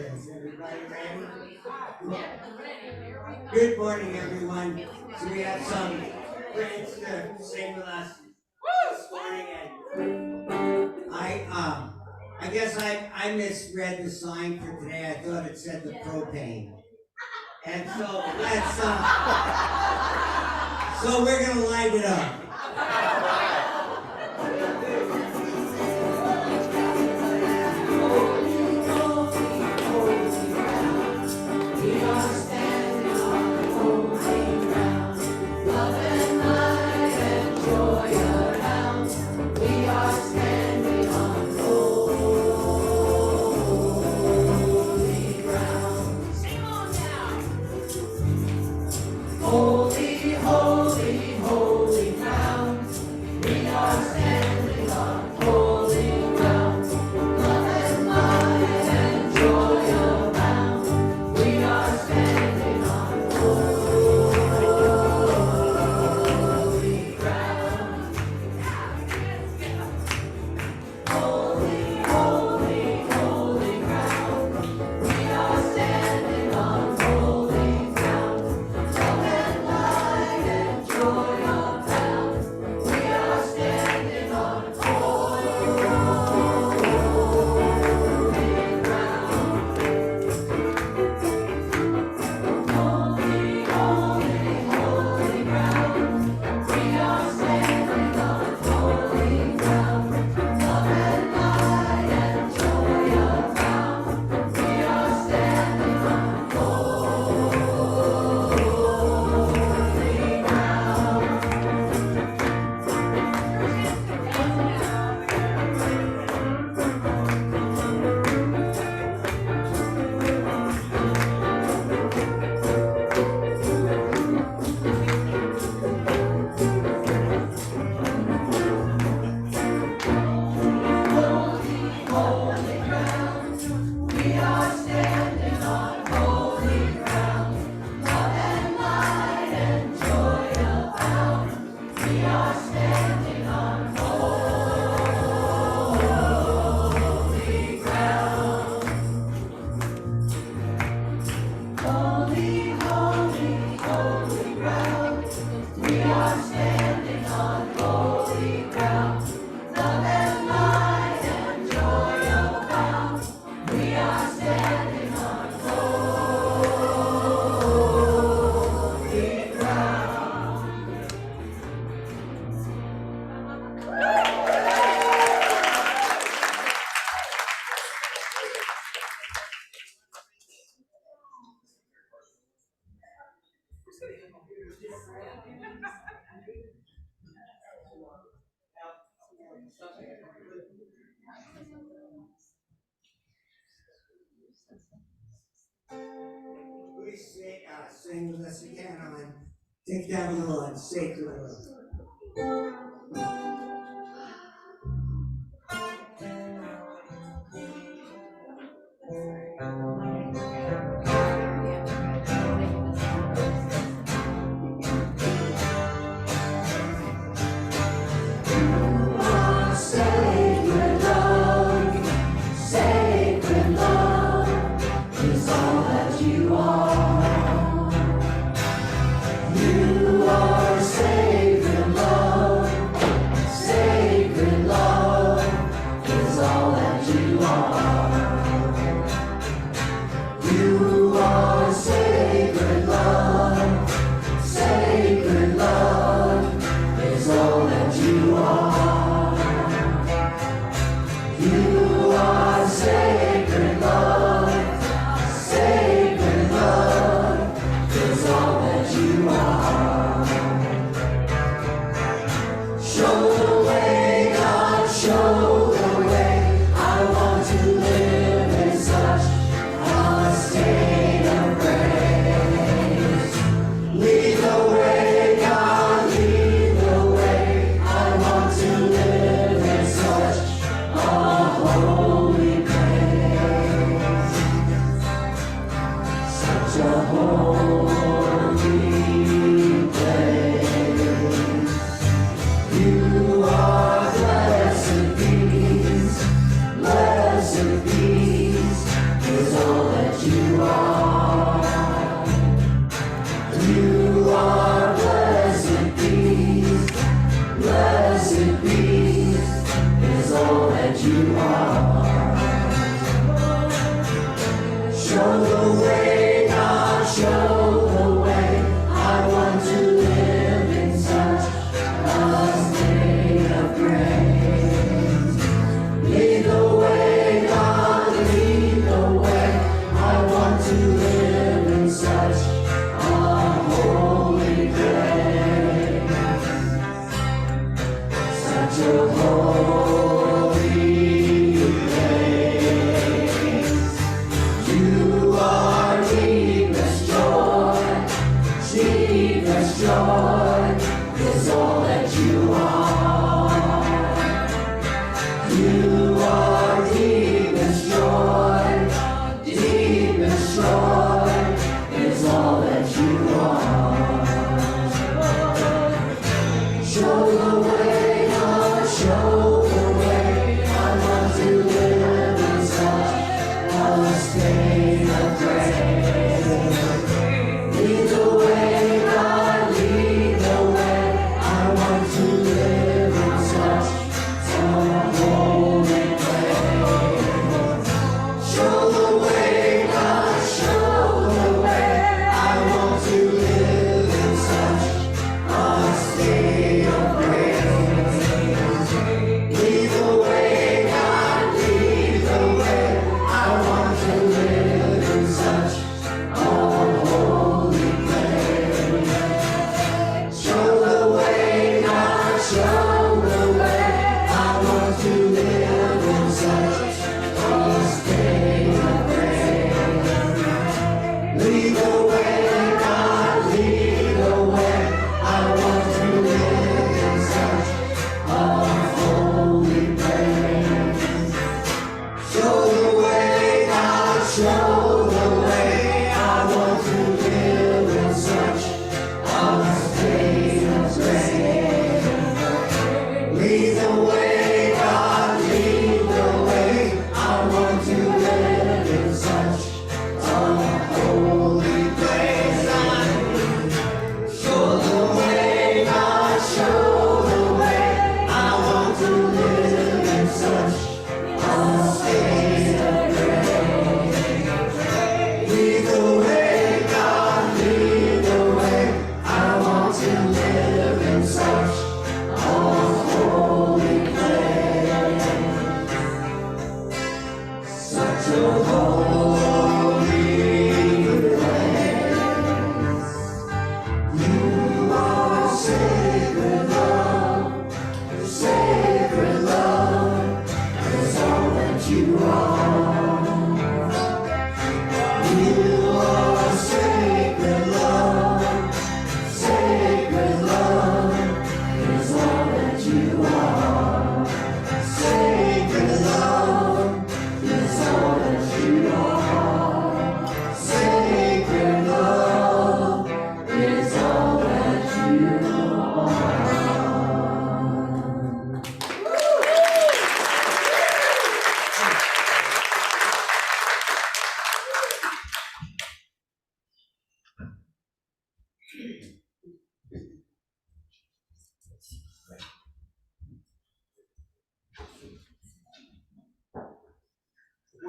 is. Everybody ready? Good morning, everyone. So we have some friends to sing with us this morning, and I guess I misread the sign for today. I thought it said the Profane, and so let's so we're gonna light it up. Please sing with us again on Take Down the Law and Sacred Love. You are sacred love.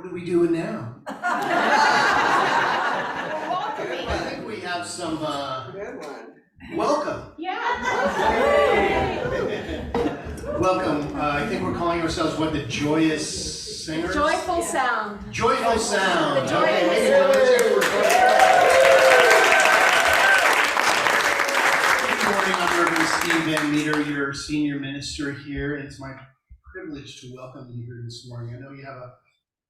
What are we doing now? I think we have some, welcome. Yeah. Welcome. I think we're calling ourselves, what, the Joyous Singers? Joyful sound. Joyful Sound. The Okay, Joyous Good morning, I'm Reverend Steve Van Meter, your senior minister here. It's my privilege to welcome you here this morning. I know you have a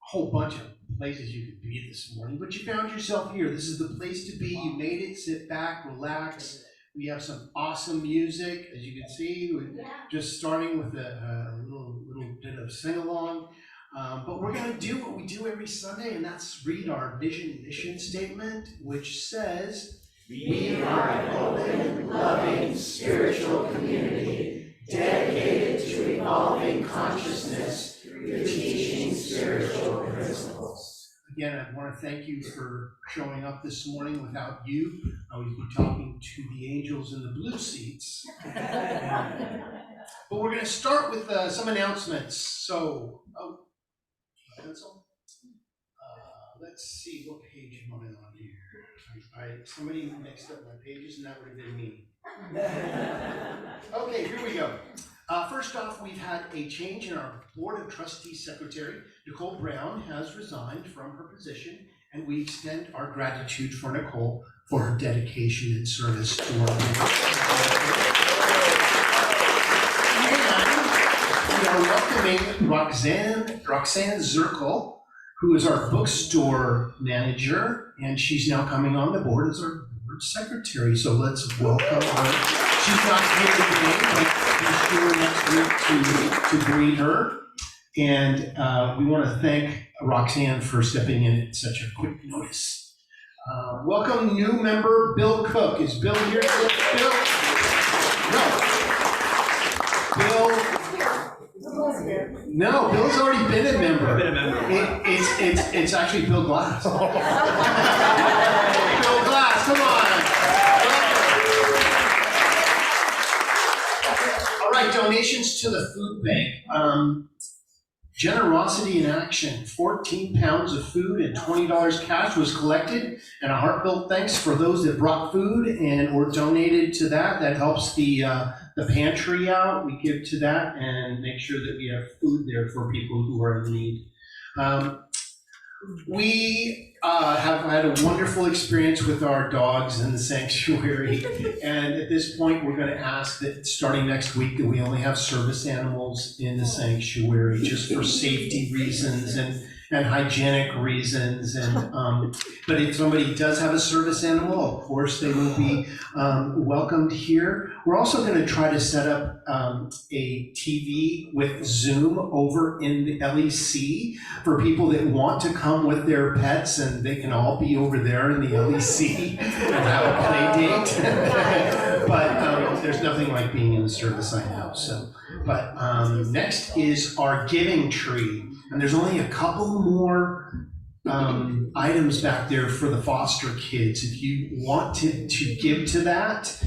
whole bunch of places you could be this morning, but you found yourself here. This is the place to be. You made it. Sit back, relax. We have some awesome music, as you can see. We're just starting with a little bit of sing-along. But we're going to do what we do every Sunday, and that's read our vision mission statement, which says, "We are an open, loving, spiritual community dedicated to evolving consciousness through teaching spiritual principles." Again, I want to thank you for showing up this morning. Without you, I would be talking to the angels in the blue seats. But we're going to start with some announcements. So, pencil. Let's see, what page am I on here? Somebody mixed up my pages, and that would have been me. Okay, here we go. First off, we've had a change in our Board of Trustees Secretary. Nicole Brown has resigned from her position, and we extend our gratitude for Nicole for her dedication and service to our movement. And we are welcoming Roxanne Zirkle, who is our bookstore manager, and she's now coming on the board as our board secretary. So let's welcome her. She's not here today, but be sure next week to greet her. And we want to thank Roxanne for stepping in at such a quick notice. Welcome new member Bill Cook. Is Bill here? Bill? No, Bill's already been a member. It's actually Bill Glass. Bill Glass, come on. All right, donations to the food bank. Generosity in action. 14 pounds of food and $20 cash was collected, and a heartfelt thanks for those that brought food and or donated to that. That helps the pantry out. We give to that and make sure that we have food there for people who are in need. We have had a wonderful experience with our dogs in the sanctuary, and at this point we're going to ask that starting next week that we only have service animals in the sanctuary just for safety reasons and hygienic reasons. And but if somebody does have a service animal, of course they will be welcomed here. We're also going to try to set up a TV with Zoom over in the LEC for people that want to come with their pets, and they can all be over there in the LEC and have a play date. But there's nothing like being in the service, I know. So, but next is our giving tree. And there's only a couple more items back there for the foster kids. If you want to give to that,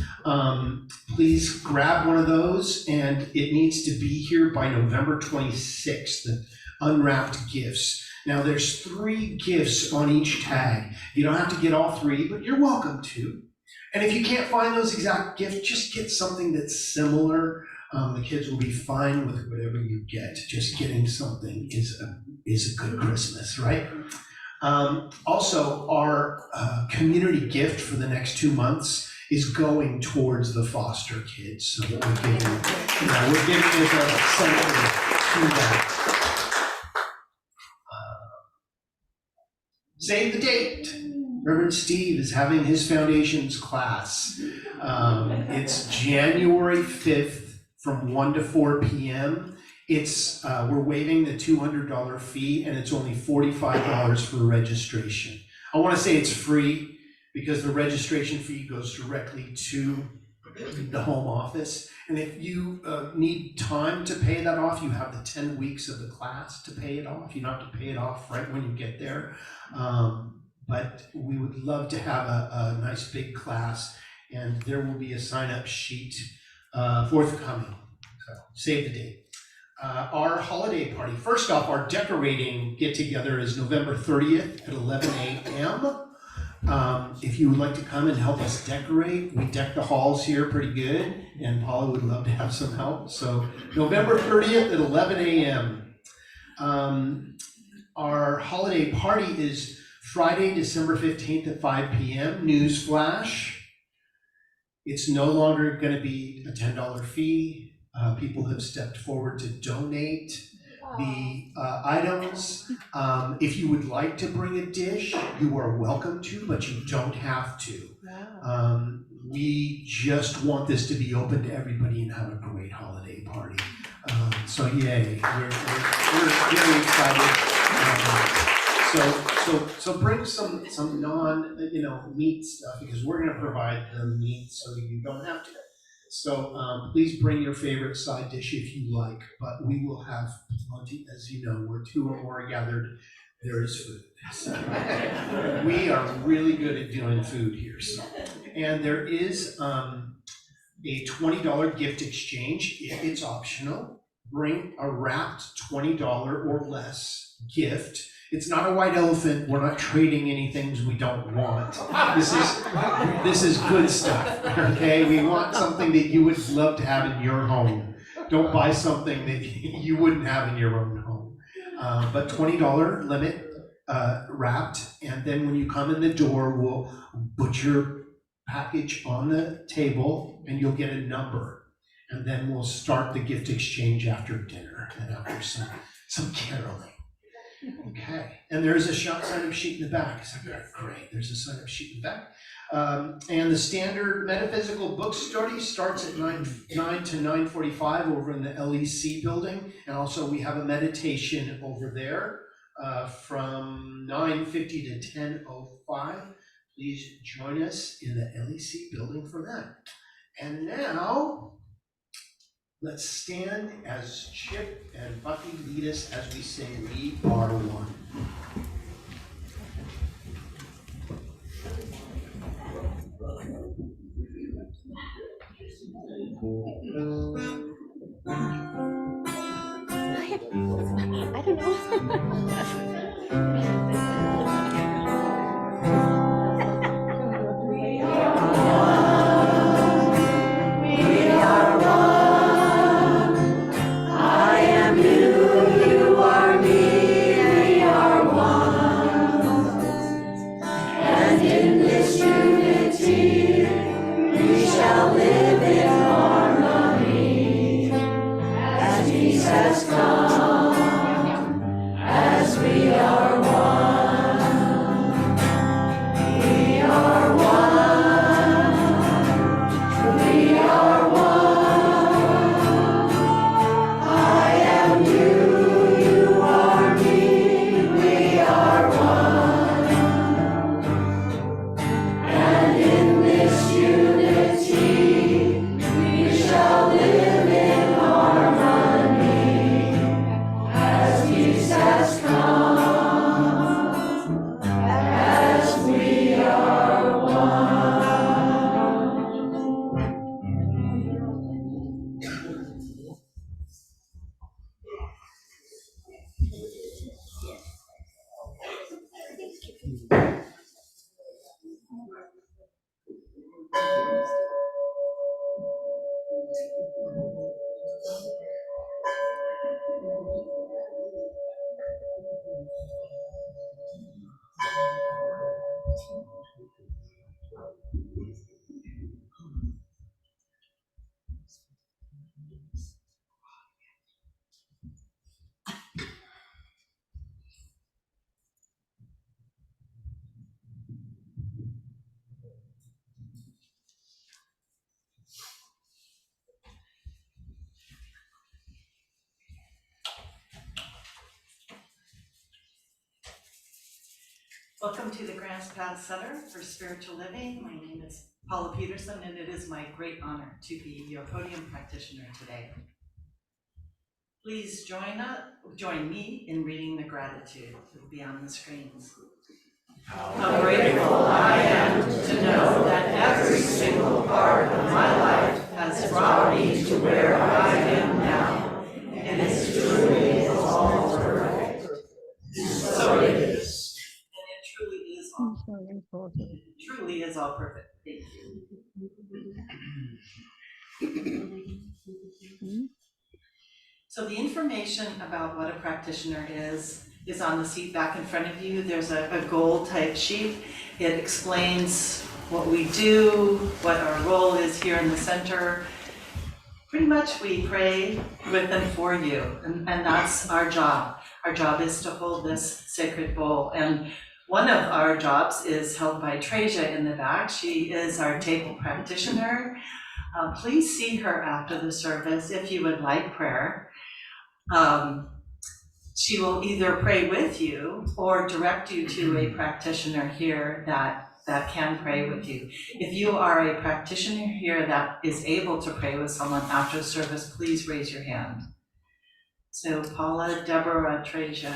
please grab one of those, and it needs to be here by November 26th, the unwrapped gifts. Now there's 3 gifts on each tag. You don't have to get all 3, but you're welcome to. And if you can't find those exact gifts, just get something that's similar. The kids will be fine with whatever you get. Just getting something is a good Christmas, right? Also, our community gift for the next 2 months is going towards the foster kids. So that we're giving as a sentiment to that. Save the date. Reverend Steve is having his foundations class. It's January 5th. From 1 to 4 p.m. It's we're waiving the $200 fee, and it's only $45 for registration. I want to say it's free because the registration fee goes directly to the home office. And if you need time to pay that off, you have the 10 weeks of the class to pay it off. You don't have to pay it off right when you get there. But we would love to have a nice big class, and there will be a sign-up sheet forthcoming. So save the date. Our holiday party. First off, our decorating get-together is November 30th at 11 a.m. If you would like to come and help us decorate, we deck the halls here pretty good, and Paula would love to have some help. So November 30th at 11 a.m. Our holiday party is Friday, December 15th at 5 p.m. Newsflash. It's no longer going to be a $10 fee. People have stepped forward to donate the items. If you would like to bring a dish, you are welcome to, but you don't have to. We just want this to be open to everybody and have a great holiday party. So yay, we're really excited. So bring some non meat stuff, because we're going to provide the meat so you don't have to. So please bring your favorite side dish if you like, but we will have plenty. As you know, where two or more are gathered, there is food. So we are really good at doing food here. So. And there is a $20 gift exchange if it's optional. Bring a wrapped $20 or less gift. It's not a white elephant. We're not trading any things we don't want. This is good stuff, okay? We want something that you would love to have in your home. Don't buy something that you wouldn't have in your own home. But $20 limit wrapped, and then when you come in the door, we'll put your package on the table and you'll get a number. And then we'll start the gift exchange after dinner and after some caroling. Okay, and there's a sign-up sheet in the back. Is that great? There's a sign-up sheet in the back. And the standard metaphysical book study starts at 9 to 9:45 over in the LEC building. And also we have a meditation over there from 9:50 to 10:05. Please join us in the LEC building for that. And now, let's stand as Chip and Bucky lead us as we sing We Are One. I don't know. Welcome to the Grants Path Center for Spiritual Living. My name is Paula Peterson, and it is my great honor to be your podium practitioner today. Please join me in reading the gratitude that will be on the screens. How grateful I am to know that every single part of my life has brought me to where I am now, and is truly is all perfect. So it is. And it truly is all. It truly is all perfect. Thank you. So the information about what a practitioner is on the seat back in front of you. There's a gold type sheet. It explains what we do, what our role is here in the center. Pretty much we pray with and for you, and that's our job. Our job is to hold this sacred bowl. And one of our jobs is held by Treja in the back. She is our table practitioner. Please see her after the service if you would like prayer. She will either pray with you or direct you to a practitioner here that can pray with you. If you are a practitioner here that is able to pray with someone after the service, please raise your hand. So Paula, Deborah, Treja.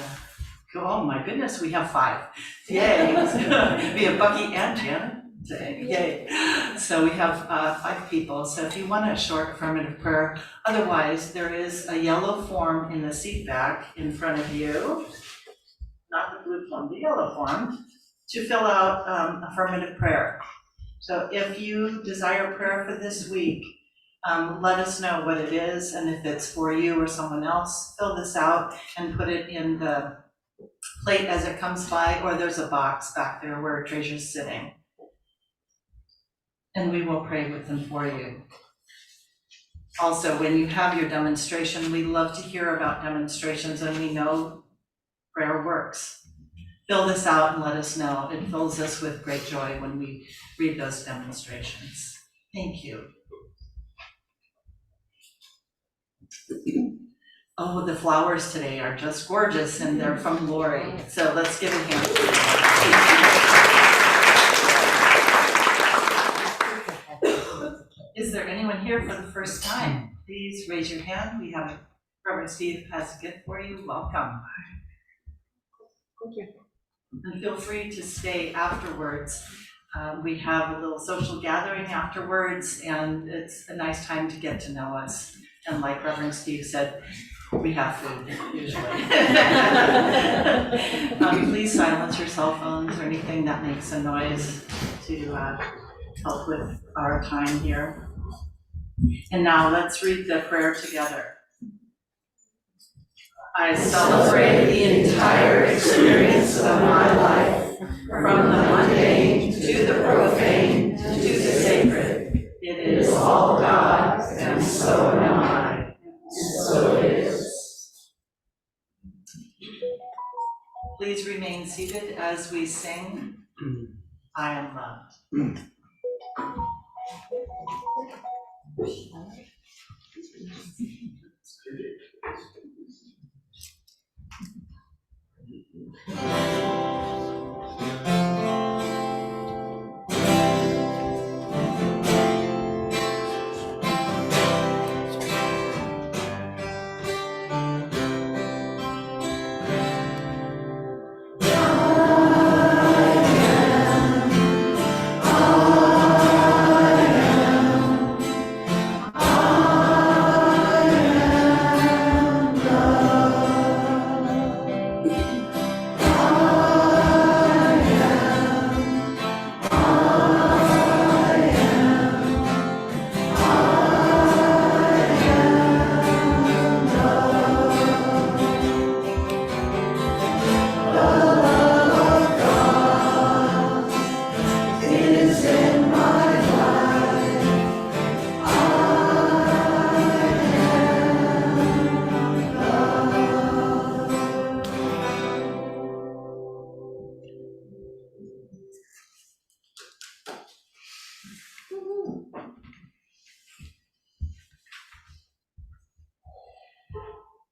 Oh my goodness, we have 5. Yay. We have Bucky and Janet today. Yay. So we have 5 people. So if you want a short affirmative prayer, otherwise there is a yellow form in the seat back in front of you, not the blue form, the yellow form, to fill out affirmative prayer. So if you desire prayer for this week, let us know what it is, and if it's for you or someone else, fill this out and put it in the plate as it comes by, or there's a box back there where Treasure's sitting. And we will pray with and for you. Also, when you have your demonstration, we love to hear about demonstrations, and we know prayer works. Fill this out and let us know. It fills us with great joy when we read those demonstrations. Thank you. Oh, the flowers today are just gorgeous, and they're from Lori. So let's give a hand. Is there anyone here for the first time? Please raise your hand. We have Reverend Steve has a gift for you. Welcome. Thank you. And feel free to stay afterwards. We have a little social gathering afterwards, and it's a nice time to get to know us. And like Reverend Steve said, we have food, usually. Please silence your cell phones or anything that makes a noise to help with our time here. And now let's read the prayer together. I celebrate the entire experience of my life, from the mundane to the profane to the sacred. It is all God, and so am I. So it is. Please remain seated as we sing, I Am Loved.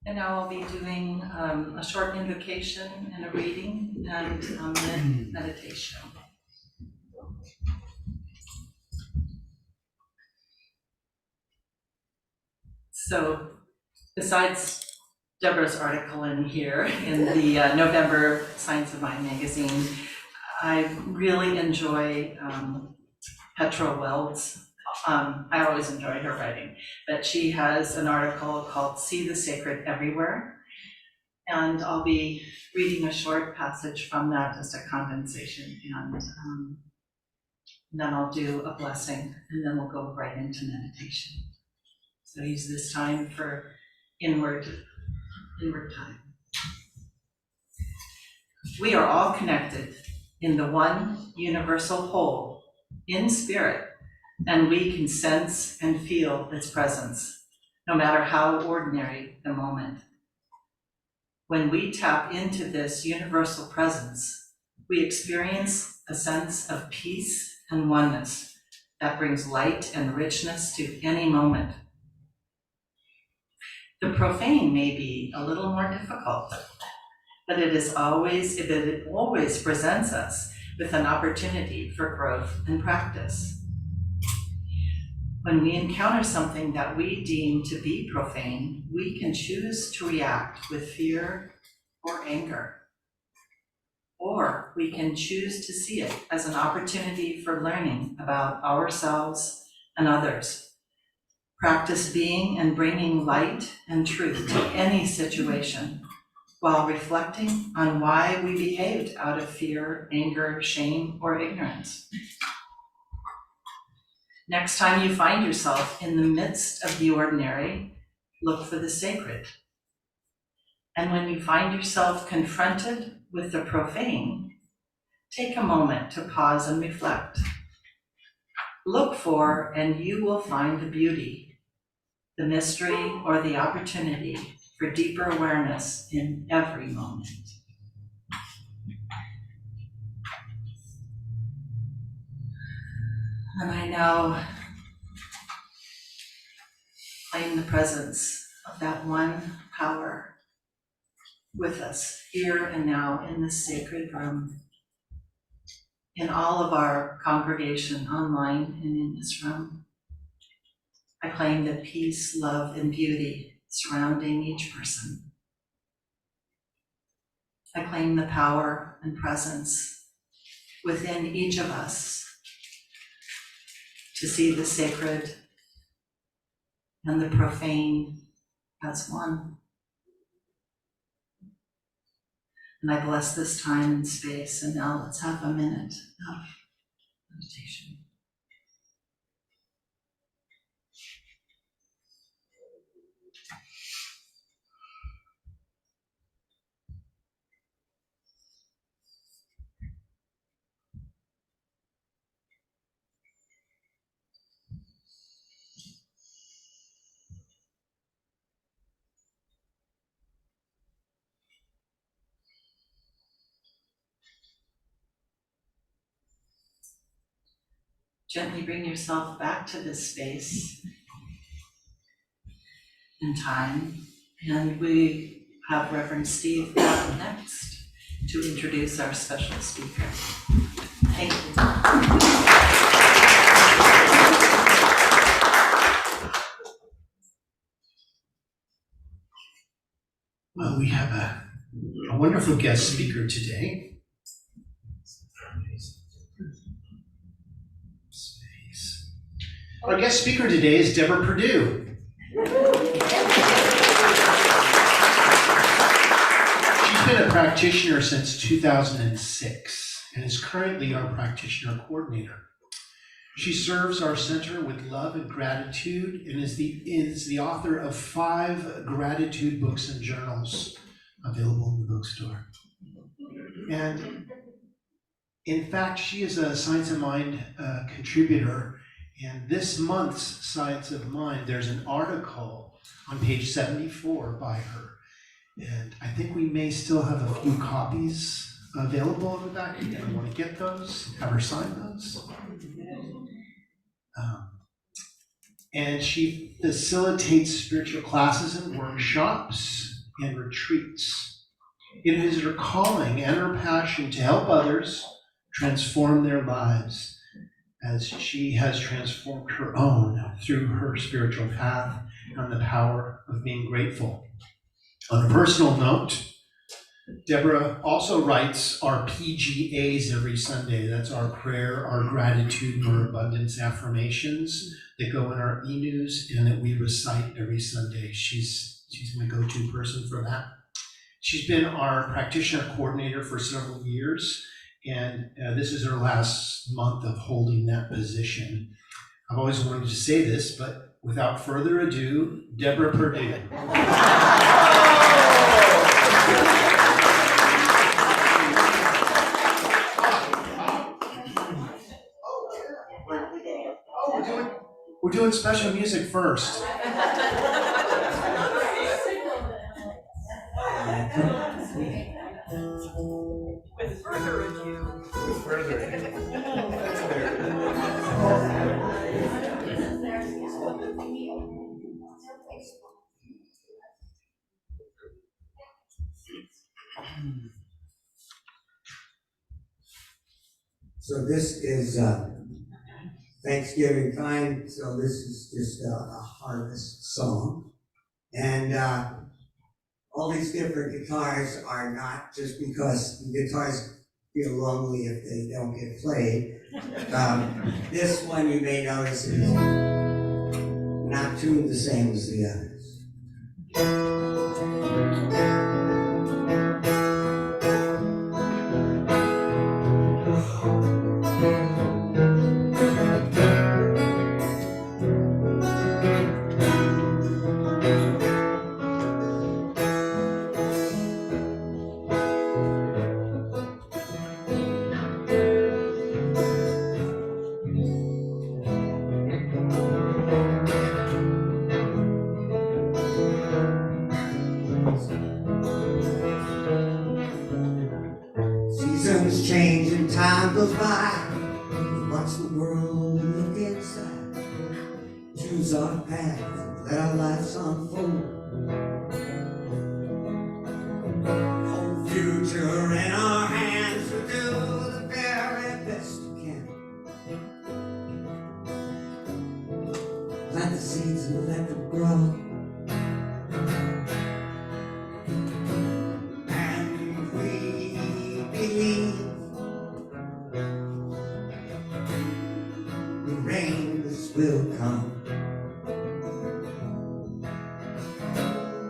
And now I'll be doing a short invocation and a reading and meditation. So besides Deborah's article in here in the November Science of Mind magazine, I really enjoy Petra Weld's I always enjoy her writing, but she has an article called See the Sacred Everywhere. And I'll be reading a short passage from that, just a condensation, and then I'll do a blessing, and then we'll go right into meditation. So use this time for inward time. We are all connected in the one universal whole, in spirit, and we can sense and feel its presence, no matter how ordinary the moment. When we tap into this universal presence, we experience a sense of peace and oneness that brings light and richness to any moment. The profane may be a little more difficult, but it always presents us with an opportunity for growth and practice. When we encounter something that we deem to be profane, we can choose to react with fear or anger. Or we can choose to see it as an opportunity for learning about ourselves and others. Practice being and bringing light and truth to any situation while reflecting on why we behaved out of fear, anger, shame, or ignorance. Next time you find yourself in the midst of the ordinary, look for the sacred. And when you find yourself confronted with the profane, take a moment to pause and reflect. Look for, and you will find the beauty, the mystery, or the opportunity for deeper awareness in every moment. And I now claim the presence of that one power with us here and now in this sacred room, in all of our congregation online and in this room. I claim the peace, love, and beauty surrounding each person. I claim the power and presence within each of us to see the sacred and the profane as one. And I bless this time and space, and now let's have a minute of meditation. Gently bring yourself back to this space and time. And we have Reverend Steve up next to introduce our special speaker. Thank you. Well, we have a wonderful guest speaker today. Our guest speaker today is Deborah Perdue. She's been a practitioner since 2006 and is currently our practitioner coordinator. She serves our center with love and gratitude and is the author of 5 gratitude books and journals available in the bookstore. And in fact, she is a Science of Mind contributor. And this month's Science of Mind, there's an article on page 74 by her. And I think we may still have a few copies available in the back. You're going to want to get those, have her sign those. And she facilitates spiritual classes and workshops and retreats. It is her calling and her passion to help others transform their lives, as she has transformed her own through her spiritual path and the power of being grateful. On a personal note, Deborah also writes our PGAs every Sunday. That's our prayer, our gratitude, and our abundance affirmations. that go in our e-news and that we recite every Sunday. She's my go-to person for that. She's been our practitioner coordinator for several years, and this is her last month of holding that position. I've always wanted to say this, but without further ado, Deborah Perdue. We're doing special music first. With further ado. So this is Thanksgiving time, so this is just a harvest song. And all these different guitars are not just because the guitars feel lonely if they don't get played. This one you may notice is not tuned the same as the others. Seasons change and time goes by. We watch the world look inside. Choose our path, let our lives unfold. No future in our hands, we do the very best we can. Plant the seeds and let them grow. Will come,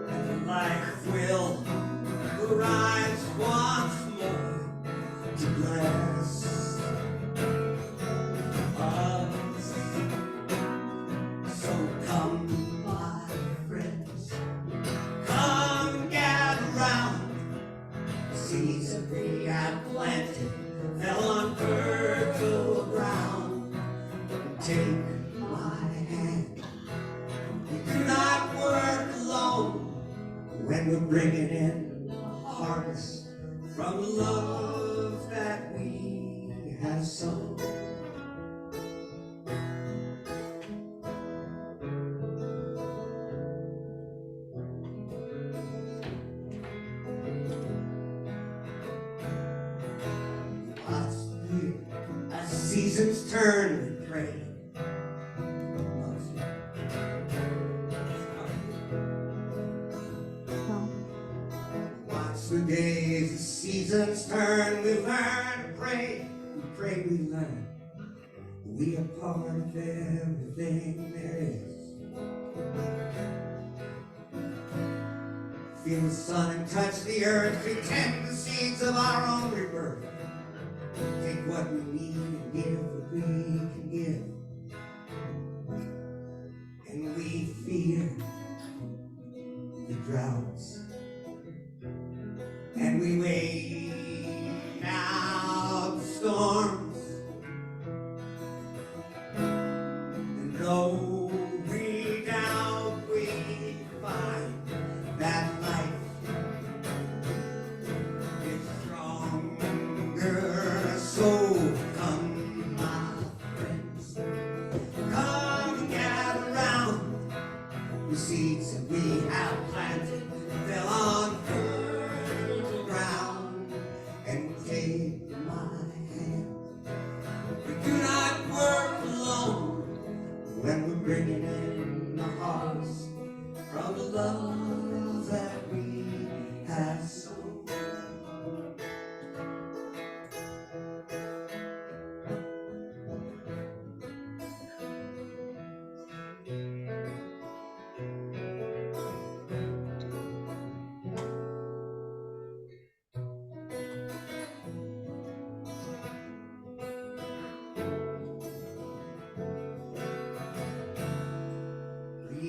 and life will rise once more to bless us. So come, my friends, come gather round. The seeds that we have planted fell on fertile ground. Take when we're bringing in harvest from the love that we have sown. As seasons turn, we pray. The days, the seasons turn, we learn to pray. We pray, we learn. We are part of everything there is. Feel the sun and touch the earth. We tend the seeds of our own rebirth. Take what we need and give what we can give. And we fear the droughts. And we wait out the storms, and though we doubt, we find that life is stronger. So come, my friends, come gather round. The seeds that we have planted fell on ground.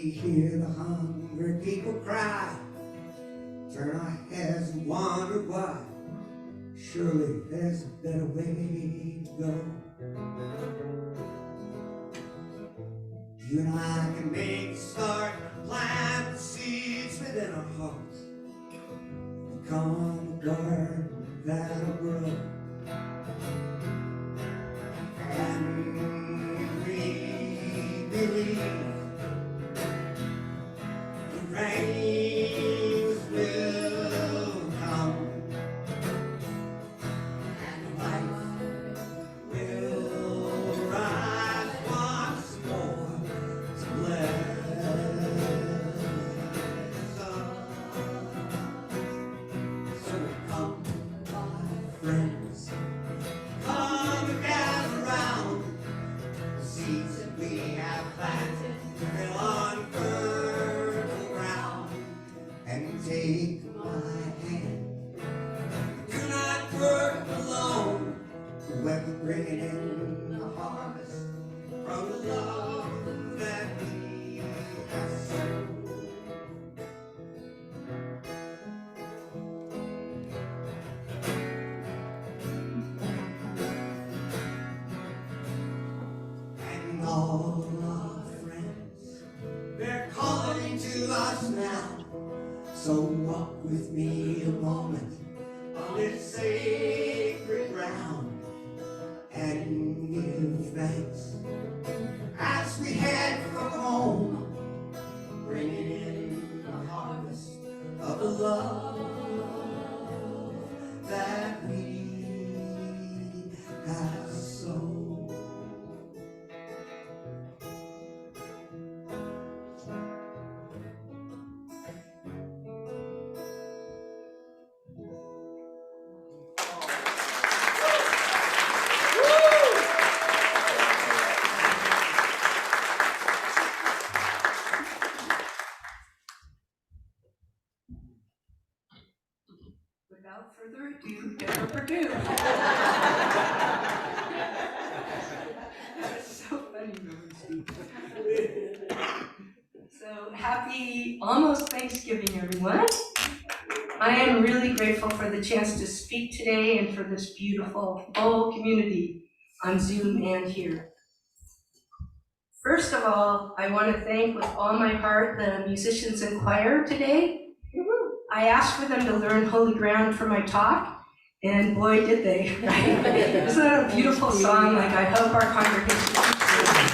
hear the hungry people cry, turn our heads and wonder why. Surely there's a better way to go. You and I can make a start, plant the seeds within our hearts, become a garden that'll grow. And we believe the rains will come, and life will rise once more to bless us. So come, my friends, come and gather round. The seeds that we have planted fell on fertile ground, and take my hand. Do not work alone, when we bring in the harvest from the love that we have sown. And all our friends, they're calling to us now. So walk with me a moment on this sacred ground and give thanks as we head from home, bringing in the harvest of the love that we have sown. Without further ado, Deborah Perdue. That's so funny, Steve. So happy almost Thanksgiving, everyone. I am really grateful for the chance to speak today and for this beautiful whole community on Zoom and here. First of all, I want to thank with all my heart the musicians in choir today. I asked for them to learn Holy Ground for my talk, and boy, did they, right? Isn't that a beautiful song? Like, I hope our congregation keeps it.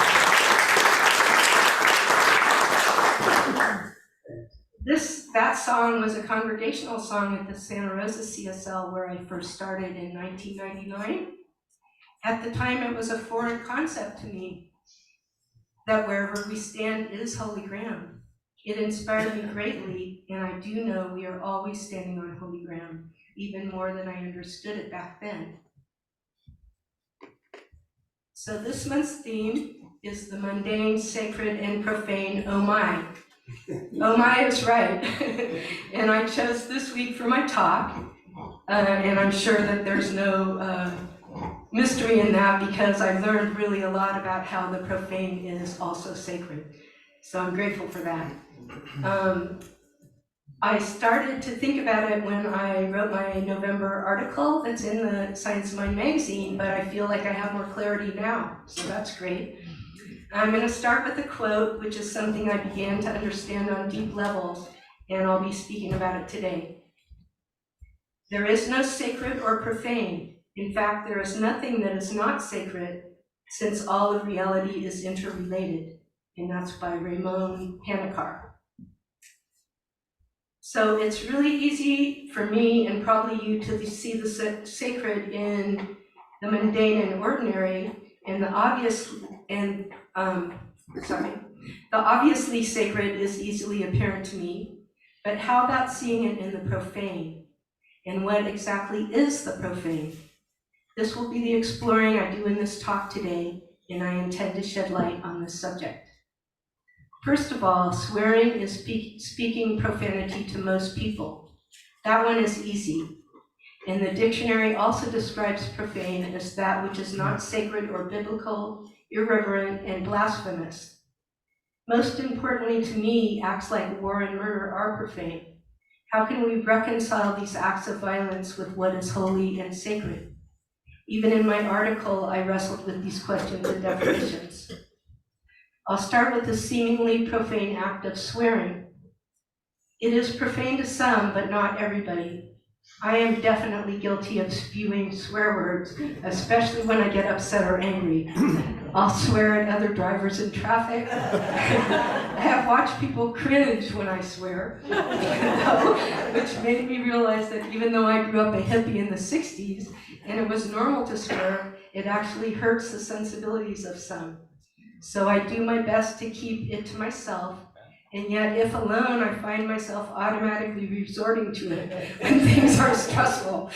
That song was a congregational song at the Santa Rosa CSL where I first started in 1999. At the time, it was a foreign concept to me that wherever we stand is holy ground. It inspired me greatly, and I do know we are always standing on holy ground, even more than I understood it back then. So this month's theme is the mundane, sacred, and profane, oh my. Oh my is right. And I chose this week for my talk, and I'm sure that there's no mystery in that because I've learned really a lot about how the profane is also sacred. So I'm grateful for that. I started to think about it when I wrote my November article that's in the Science of Mind magazine, but I feel like I have more clarity now, so that's great. I'm going to start with a quote, which is something I began to understand on deep levels, and I'll be speaking about it today. There is no sacred or profane. In fact, there is nothing that is not sacred, since all of reality is interrelated, and that's by Ramon Panikkar. So it's really easy for me and probably you to see the sacred in the mundane and ordinary, and the obviously sacred is easily apparent to me, but how about seeing it in the profane? And what exactly is the profane? This will be the exploring I do in this talk today, and I intend to shed light on this subject. First of all, swearing is speaking profanity to most people. That one is easy. And the dictionary also describes profane as that which is not sacred or biblical, irreverent, and blasphemous. Most importantly to me, acts like war and murder are profane. How can we reconcile these acts of violence with what is holy and sacred? Even in my article, I wrestled with these questions and definitions. I'll start with the seemingly profane act of swearing. It is profane to some, but not everybody. I am definitely guilty of spewing swear words, especially when I get upset or angry. I'll swear at other drivers in traffic. I have watched people cringe when I swear, which made me realize that even though I grew up a hippie in the 60s and it was normal to swear, it actually hurts the sensibilities of some. So I do my best to keep it to myself, and yet if alone, I find myself automatically resorting to it when things are stressful.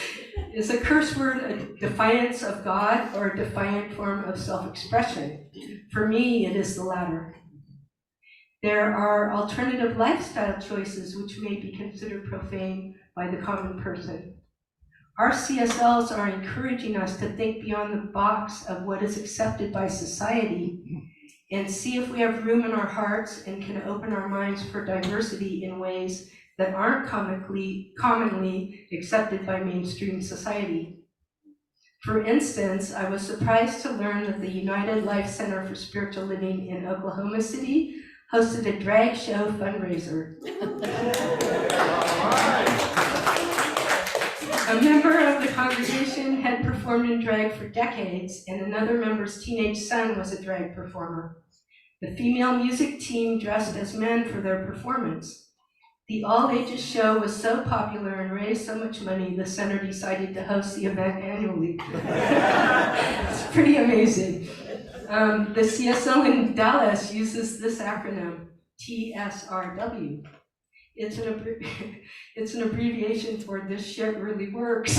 Is a curse word a defiance of God or a defiant form of self-expression? For me, it is the latter. There are alternative lifestyle choices which may be considered profane by the common person. Our CSLs are encouraging us to think beyond the box of what is accepted by society and see if we have room in our hearts and can open our minds for diversity in ways that aren't commonly accepted by mainstream society. For instance, I was surprised to learn that the United Life Center for Spiritual Living in Oklahoma City hosted a drag show fundraiser. A member of the congregation had performed in drag for decades, and another member's teenage son was a drag performer. The female music team dressed as men for their performance. The all-ages show was so popular and raised so much money, the center decided to host the event annually. It's pretty amazing. The CSO in Dallas uses this acronym, TSRW. It's an abbreviation for "this shit really works."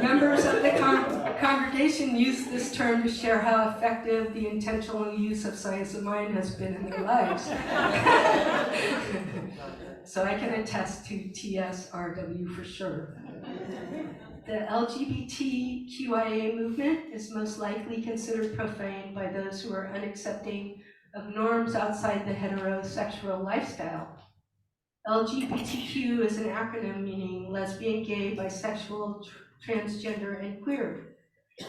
Members of the congregation use this term to share how effective the intentional use of science of mind has been in their lives. So I can attest to TSRW for sure. The LGBTQIA movement is most likely considered profane by those who are unaccepting of norms outside the heterosexual lifestyle. LGBTQ is an acronym meaning lesbian, gay, bisexual, transgender, and queer.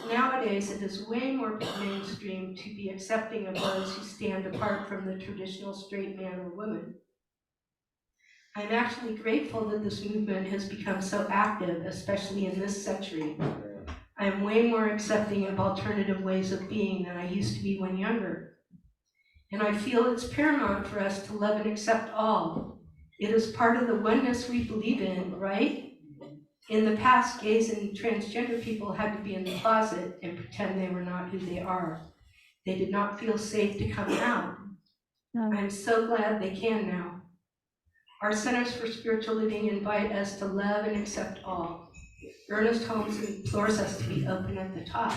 Nowadays, it is way more mainstream to be accepting of those who stand apart from the traditional straight man or woman. I'm actually grateful that this movement has become so active, especially in this century. I am way more accepting of alternative ways of being than I used to be when younger. And I feel it's paramount for us to love and accept all. It is part of the oneness we believe in, right? In the past, gays and transgender people had to be in the closet and pretend they were not who they are. They did not feel safe to come out. I'm so glad they can now. Our Centers for Spiritual Living invite us to love and accept all. Ernest Holmes implores us to be open at the top.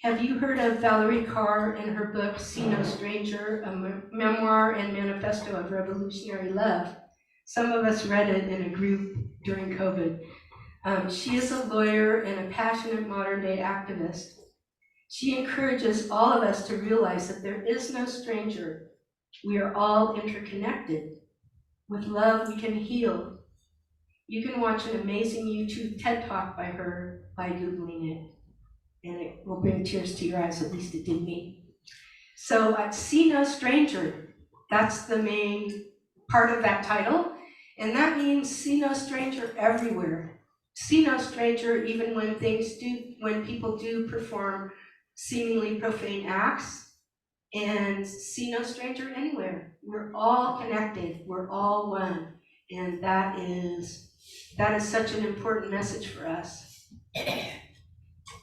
Have you heard of Valerie Carr and her book, See No Stranger, a memoir and manifesto of revolutionary love? Some of us read it in a group during COVID. She is a lawyer and a passionate modern-day activist. She encourages all of us to realize that there is no stranger. We are all interconnected. With love, we can heal. You can watch an amazing YouTube TED Talk by her by Googling it, and it will bring tears to your eyes, at least it did me. So see no stranger, that's the main part of that title, and that means see no stranger everywhere. See no stranger even when people do perform seemingly profane acts, and see no stranger anywhere. We're all connected, we're all one, and that is such an important message for us.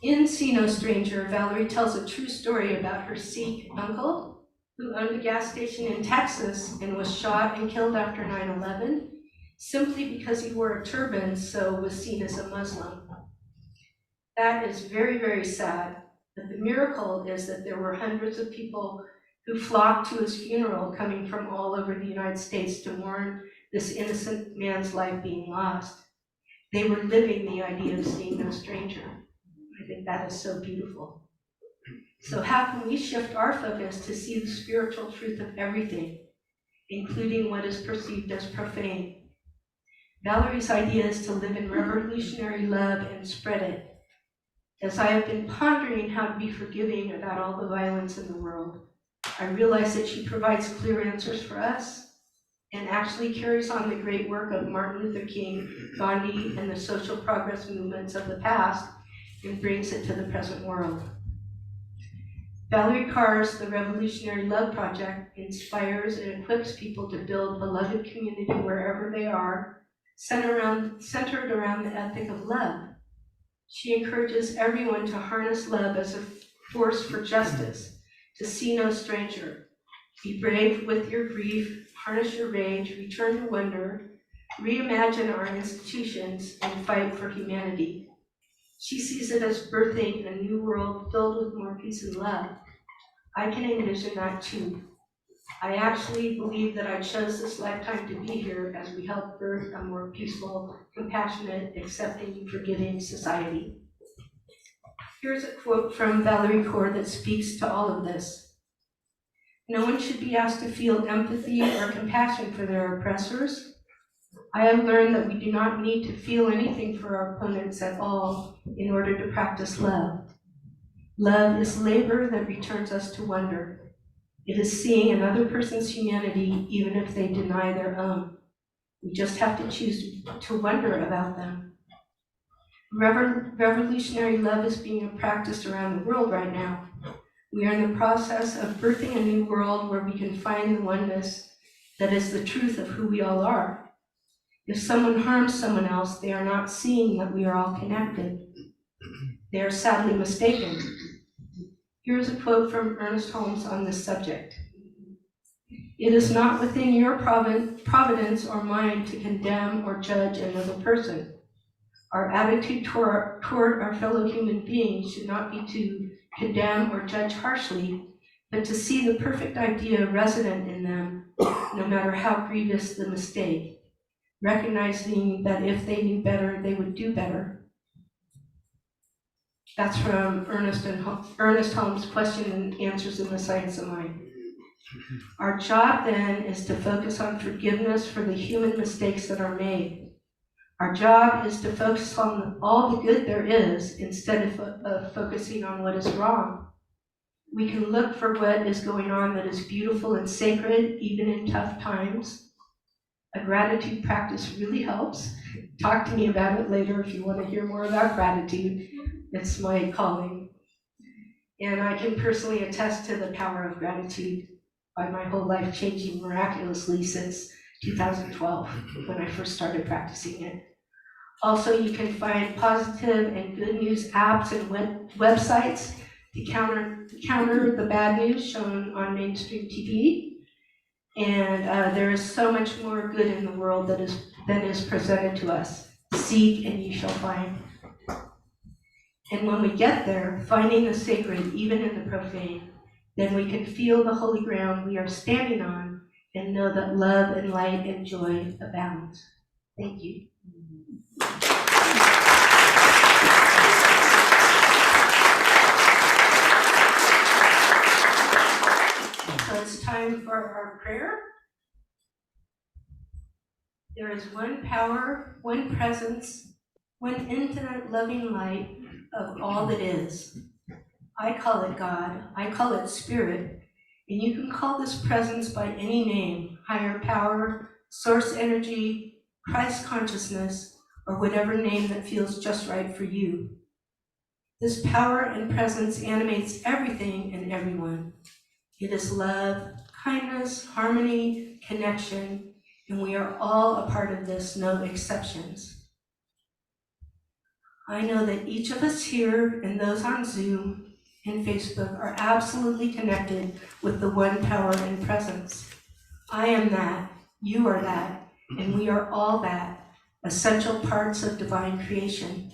In See No Stranger, Valerie tells a true story about her Sikh uncle who owned a gas station in Texas and was shot and killed after 9/11 simply because he wore a turban, so was seen as a Muslim. That is very, very sad, but the miracle is that there were hundreds of people who flocked to his funeral coming from all over the United States to mourn this innocent man's life being lost. They were living the idea of seeing no stranger. I think that is so beautiful. So how can we shift our focus to see the spiritual truth of everything, including what is perceived as profane? Valerie's idea is to live in revolutionary love and spread it. As I have been pondering how to be forgiving about all the violence in the world, I realize that she provides clear answers for us and actually carries on the great work of Martin Luther King, Gandhi, and the social progress movements of the past and brings it to the present world. Valerie Carr's The Revolutionary Love Project inspires and equips people to build beloved community wherever they are, centered around the ethic of love. She encourages everyone to harness love as a force for justice, to see no stranger. Be brave with your grief, harness your rage, return to wonder, reimagine our institutions, and fight for humanity. She sees it as birthing a new world filled with more peace and love. I can envision that too. I actually believe that I chose this lifetime to be here as we help birth a more peaceful, compassionate, accepting, forgiving society. Here's a quote from Valerie Kaur that speaks to all of this. No one should be asked to feel empathy or compassion for their oppressors. I have learned that we do not need to feel anything for our opponents at all in order to practice love. Love is labor that returns us to wonder. It is seeing another person's humanity even if they deny their own. We just have to choose to wonder about them. Revolutionary love is being practiced around the world right now. We are in the process of birthing a new world where we can find the oneness that is the truth of who we all are. If someone harms someone else, they are not seeing that we are all connected. They are sadly mistaken. Here's a quote from Ernest Holmes on this subject. It is not within your providence or mine to condemn or judge another person. Our attitude toward our fellow human beings should not be to condemn or judge harshly, but to see the perfect idea resident in them, no matter how grievous the mistake, recognizing that if they knew better, they would do better. That's from Ernest Holmes' Question and Answers in the Science of Mind. Our job then is to focus on forgiveness for the human mistakes that are made. Our job is to focus on all the good there is instead of focusing on what is wrong. We can look for what is going on that is beautiful and sacred, even in tough times. A gratitude practice really helps. Talk to me about it later if you want to hear more about gratitude. It's my calling. And I can personally attest to the power of gratitude by my whole life changing miraculously since 2012 when I first started practicing it. Also, you can find positive and good news apps and websites to counter the bad news shown on mainstream TV. And there is so much more good in the world than is presented to us. Seek and you shall find. And when we get there, finding the sacred, even in the profane, then we can feel the holy ground we are standing on and know that love and light and joy abound. Thank you. So it's time for our prayer. There is one power, one presence, one infinite loving light of all that is. I call it God, I call it Spirit, and you can call this presence by any name, higher power, source energy, Christ consciousness, or whatever name that feels just right for you. This power and presence animates everything and everyone. It is love, kindness, harmony, connection, and we are all a part of this, no exceptions. I know that each of us here and those on Zoom and Facebook are absolutely connected with the one power and presence. I am that, you are that, and we are all that, essential parts of divine creation.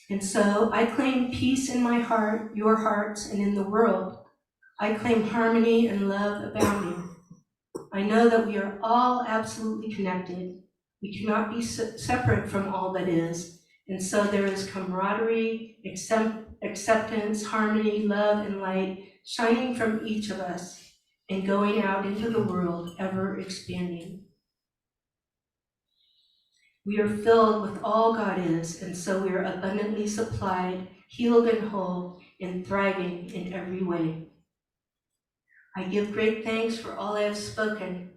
And so I claim peace in my heart, your hearts, and in the world. I claim harmony and love abounding. I know that we are all absolutely connected. We cannot be separate from all that is. And so there is camaraderie, acceptance, harmony, love, and light shining from each of us and going out into the world, ever expanding. We are filled with all God is, and so we are abundantly supplied, healed and whole, and thriving in every way. I give great thanks for all I have spoken.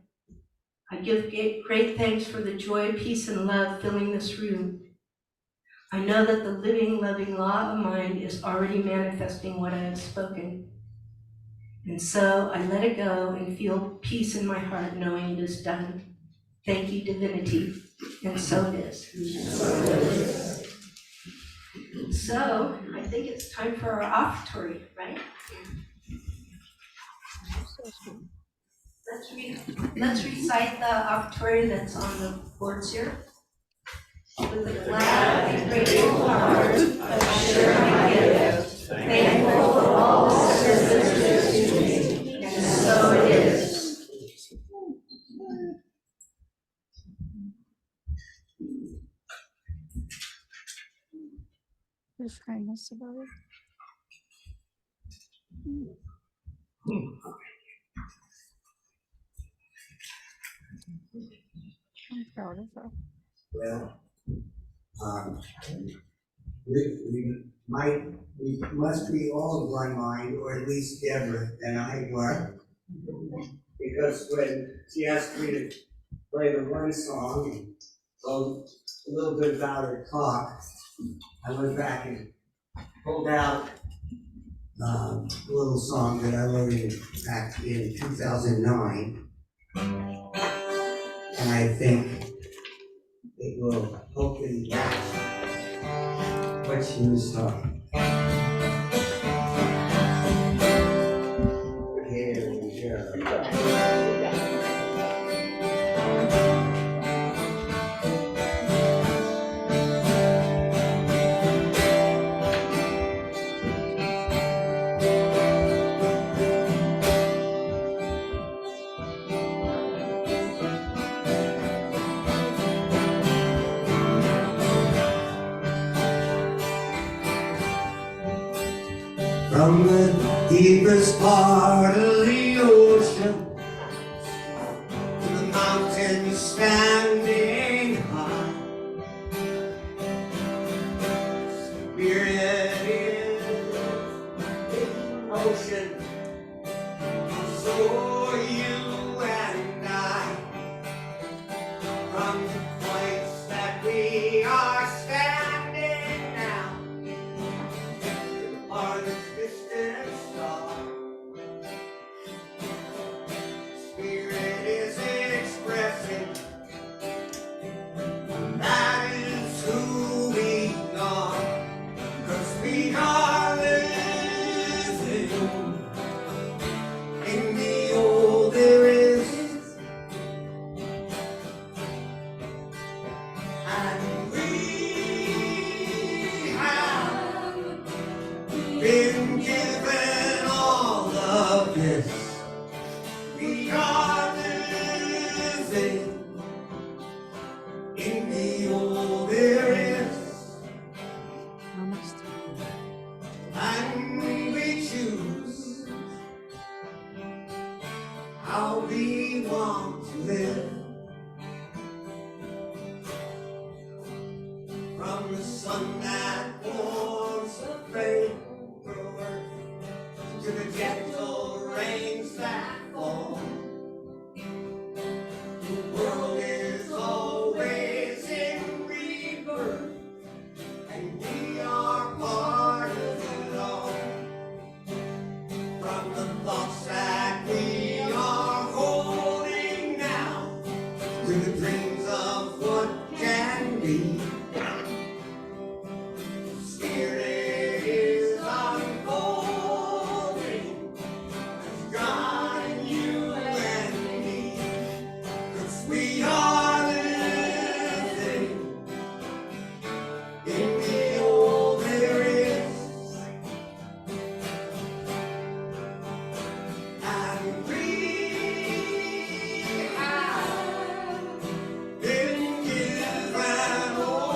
I give great thanks for the joy, peace, and love filling this room. I know that the living, loving law of mind is already manifesting what I have spoken. And so I let it go and feel peace in my heart knowing it is done. Thank you, divinity. And so it is. So I think it's time for our offertory, right? Let's recite the offertory that's on the boards here. With a glad and grateful heart, assure my gift, thankful for all the services to me, and so it is. There's kindness about it. I'm proud of her. Well, we must be all of one mind, or at least Deborah and I were, because when she asked me to play the one song and go a little bit about her talk, I went back and pulled out a little song that I wrote back in 2009, and I think it will hopefully match what she was talking. Here we go. From the deepest part of the ocean to the mountains standing high, Spirit is in motion, so you and I, from the place that we are standing now, to the farthest distant star, Spirit is expressing that is who we are, 'cause we are living in the old there is, and we have been given all of this. We are living in the old there is, and we choose how we want to live. From the sun that warms the fragrant earth to the gentle rains that fall, the world is always in rebirth, and we are part of it all. From the thoughts that we are holding now to the dreams of what can be, Spirit is unfolding as God and you and me, 'cause we are living in the old there is, and we have been given all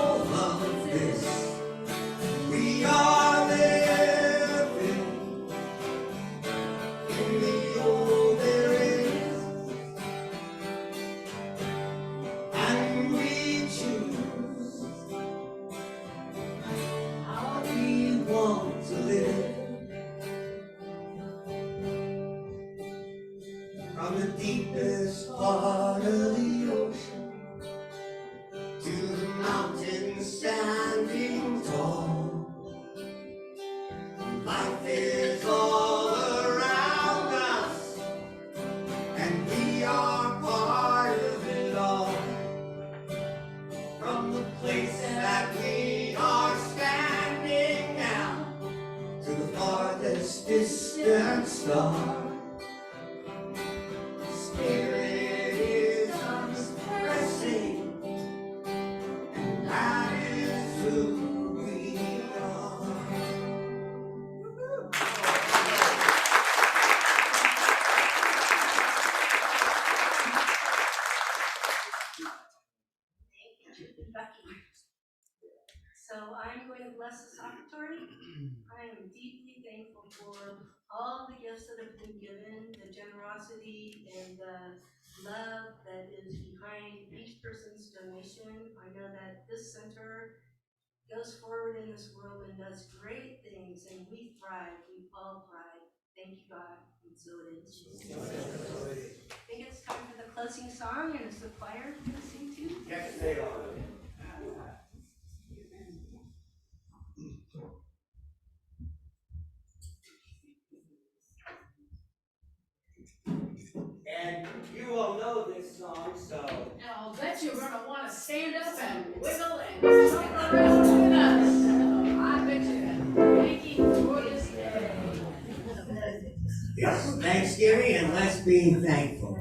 So I'm going to bless this offertory. I am deeply thankful for all the gifts that have been given, the generosity and the love that is behind each person's donation. I know that this center goes forward in this world and does great things, and we thrive. We all thrive. Thank you, God. And so it is. I think it's time for the closing song, and it's the choir going to sing too. Yes, they are. And you all know this song, so. And I'll bet you're gonna wanna stand up and wiggle and jump around with us. I bet you. Thank you for this day. It's Thanksgiving and let's be thankful.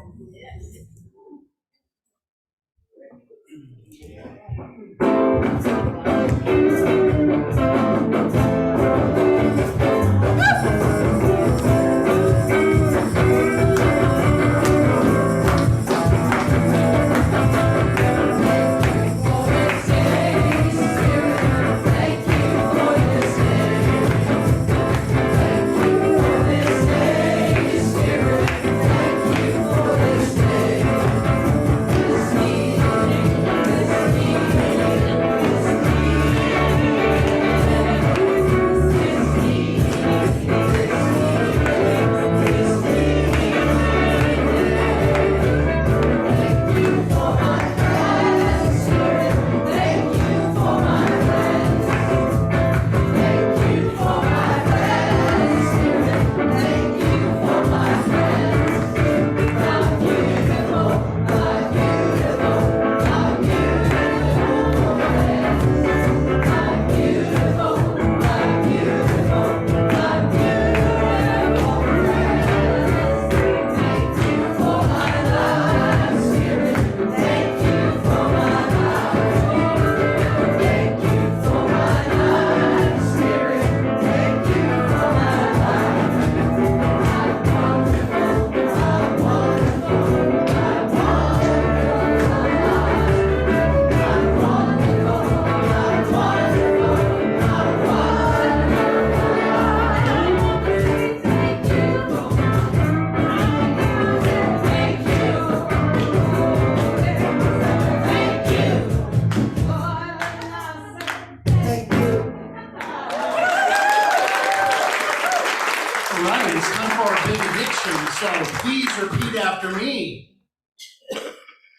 So please repeat after me.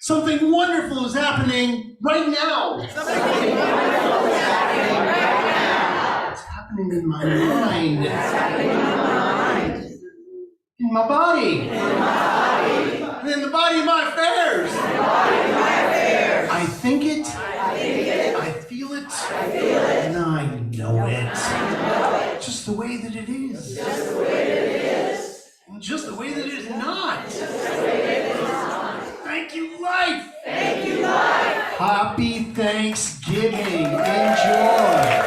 Something wonderful is happening right now. It's happening in my mind. In my body. And in the body of my affairs. I think it. I feel it. And I know it. Just the way that it is. And just the way that it is not. Thank you, life. Happy Thanksgiving. Enjoy.